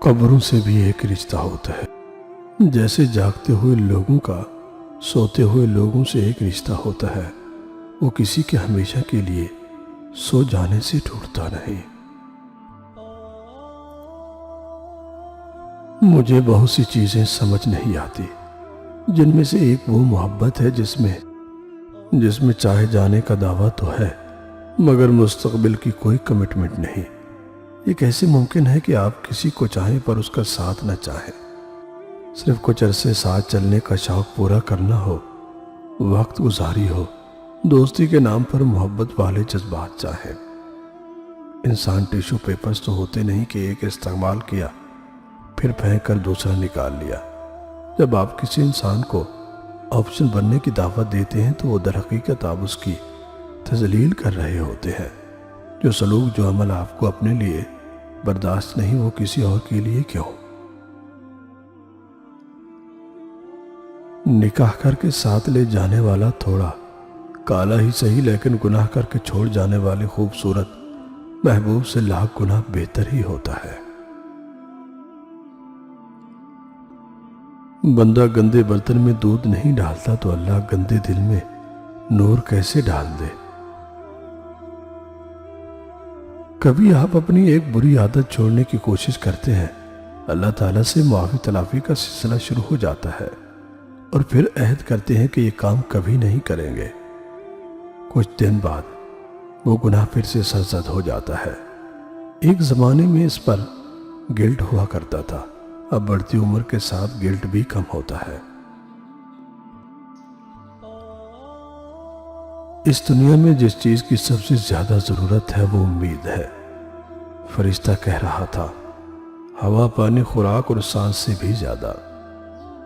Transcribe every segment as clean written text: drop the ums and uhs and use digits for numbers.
قبروں سے بھی ایک رشتہ ہوتا ہے، جیسے جاگتے ہوئے لوگوں کا سوتے ہوئے لوگوں سے ایک رشتہ ہوتا ہے، وہ کسی کے ہمیشہ کے لیے سو جانے سے ٹوٹتا نہیں۔ مجھے بہت سی چیزیں سمجھ نہیں آتی، جن میں سے ایک وہ محبت ہے جس میں چاہے جانے کا دعویٰ تو ہے مگر مستقبل کی کوئی کمٹمنٹ نہیں۔ یہ کیسے ممکن ہے کہ آپ کسی کو چاہیں پر اس کا ساتھ نہ چاہیں؟ صرف کچھ عرصے ساتھ چلنے کا شوق پورا کرنا ہو، وقت گزاری ہو، دوستی کے نام پر محبت والے جذبات چاہیں۔ انسان ٹیشو پیپرز تو ہوتے نہیں کہ ایک استعمال کیا پھر پھینک کر دوسرا نکال لیا۔ جب آپ کسی انسان کو آپشن بننے کی دعوت دیتے ہیں تو وہ در حقیقت آپ اس کی تذلیل کر رہے ہوتے ہیں۔ جو سلوک جو عمل آپ کو اپنے لیے برداشت نہیں وہ کسی اور کے لیے کیوں؟ نکاح کر کے ساتھ لے جانے والا تھوڑا کالا ہی صحیح لیکن گناہ کر کے چھوڑ جانے والے خوبصورت محبوب سے لاکھ گنا بہتر ہی ہوتا ہے۔ بندہ گندے برتن میں دودھ نہیں ڈالتا تو اللہ گندے دل میں نور کیسے ڈال دے؟ کبھی آپ اپنی ایک بری عادت چھوڑنے کی کوشش کرتے ہیں، اللہ تعالیٰ سے معافی تلافی کا سلسلہ شروع ہو جاتا ہے اور پھر عہد کرتے ہیں کہ یہ کام کبھی نہیں کریں گے۔ کچھ دن بعد وہ گناہ پھر سے سرزد ہو جاتا ہے۔ ایک زمانے میں اس پر گلٹ ہوا کرتا تھا، اب بڑھتی عمر کے ساتھ گلٹ بھی کم ہوتا ہے۔ اس دنیا میں جس چیز کی سب سے زیادہ ضرورت ہے وہ امید ہے۔ فرشتہ کہہ رہا تھا، ہوا، پانی، خوراک اور سانس سے بھی زیادہ۔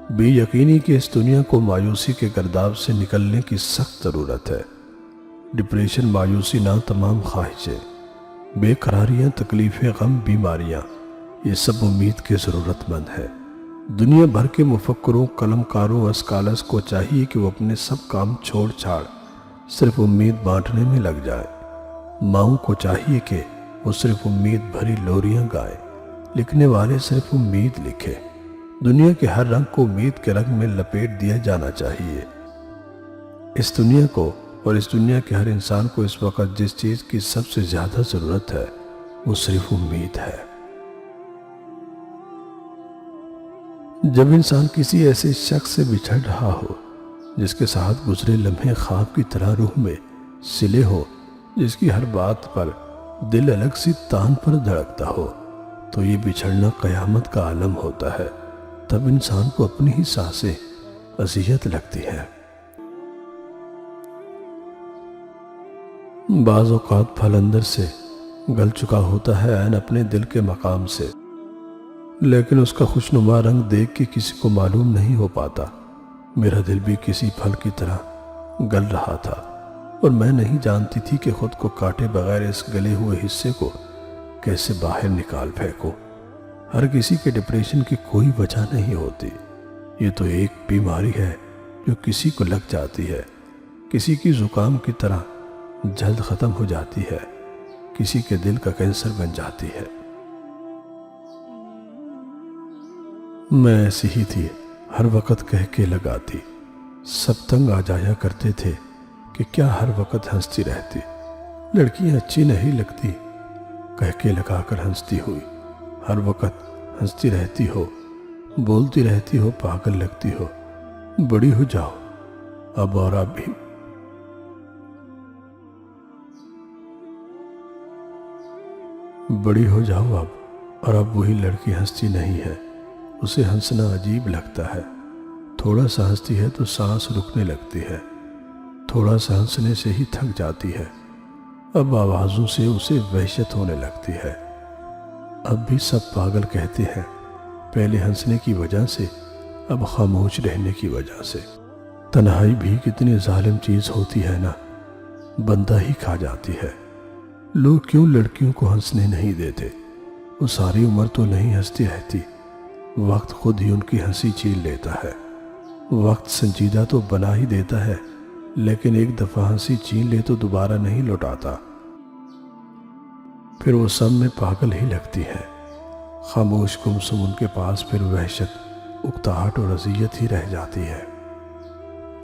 بے یقینی کہ اس دنیا کو مایوسی کے گرداب سے نکلنے کی سخت ضرورت ہے۔ ڈپریشن، مایوسی، نہ تمام خواہشیں، بے قراریاں، تکلیفیں، غم، بیماریاں، یہ سب امید کے ضرورت مند ہے۔ دنیا بھر کے مفکروں، قلم کاروں، اسکالرز کو چاہیے کہ وہ اپنے سب کام چھوڑ چھاڑ صرف امید بانٹنے میں لگ جائے۔ ماؤں کو چاہیے کہ وہ صرف امید بھری لوریاں گائیں، لکھنے والے صرف امید لکھیں۔ دنیا کے ہر رنگ کو امید کے رنگ میں لپیٹ دیا جانا چاہیے۔ اس دنیا کو اور اس دنیا کے ہر انسان کو اس وقت جس چیز کی سب سے زیادہ ضرورت ہے وہ صرف امید ہے۔ جب انسان کسی ایسے شخص سے بچھڑ رہا ہو جس کے ساتھ گزرے لمحے خواب کی طرح روح میں سلے ہو، جس کی ہر بات پر دل الگ سی تان پر دھڑکتا ہو، تو یہ بچھڑنا قیامت کا عالم ہوتا ہے۔ تب انسان کو اپنی ہی سانسیں اذیت لگتی ہے۔ بعض اوقات پھل اندر سے گل چکا ہوتا ہے عین اپنے دل کے مقام سے، لیکن اس کا خوشنما رنگ دیکھ کے کسی کو معلوم نہیں ہو پاتا۔ میرا دل بھی کسی پھل کی طرح گل رہا تھا اور میں نہیں جانتی تھی کہ خود کو کاٹے بغیر اس گلے ہوئے حصے کو کیسے باہر نکال پھینکوں۔ ہر کسی کے ڈپریشن کی کوئی وجہ نہیں ہوتی، یہ تو ایک بیماری ہے جو کسی کو لگ جاتی ہے، کسی کی زکام کی طرح جلد ختم ہو جاتی ہے، کسی کے دل کا کینسر بن جاتی ہے۔ میں ایسی ہی تھی، ہر وقت کہہ کے لگاتی، سب تنگ آ جایا کرتے تھے کہ کیا ہر وقت ہنستی رہتی، لڑکیاں اچھی نہیں لگتی، کہہ کے لگا کر ہنستی ہوئی، ہر وقت ہنستی رہتی ہو، بولتی رہتی ہو، پاگل لگتی ہو، بڑی ہو جاؤ اب اور اب بھی۔ بڑی ہو جاؤ اب اور اب وہی لڑکی ہنستی نہیں ہے، اسے ہنسنا عجیب لگتا ہے۔ تھوڑا سا ہنستی ہے تو سانس رکنے لگتی ہے، تھوڑا سا ہنسنے سے ہی تھک جاتی ہے۔ اب آوازوں سے اسے وحشت ہونے لگتی ہے۔ اب بھی سب پاگل کہتے ہیں، پہلے ہنسنے کی وجہ سے، اب خاموش رہنے کی وجہ سے۔ تنہائی بھی کتنی ظالم چیز ہوتی ہے نا، بندہ ہی کھا جاتی ہے۔ لوگ کیوں لڑکیوں کو ہنسنے نہیں دیتے؟ وہ ساری عمر تو نہیں ہنستی رہتی، وقت خود ہی ان کی ہنسی چھین لیتا ہے۔ وقت سنجیدہ تو بنا ہی دیتا ہے، لیکن ایک دفعہ ہنسی چھین لے تو دوبارہ نہیں لوٹاتا۔ پھر وہ سب میں پاگل ہی لگتی ہے۔ خاموش گمسم ان کے پاس پھر وحشت، اکتاہٹ اور اذیت ہی رہ جاتی ہے۔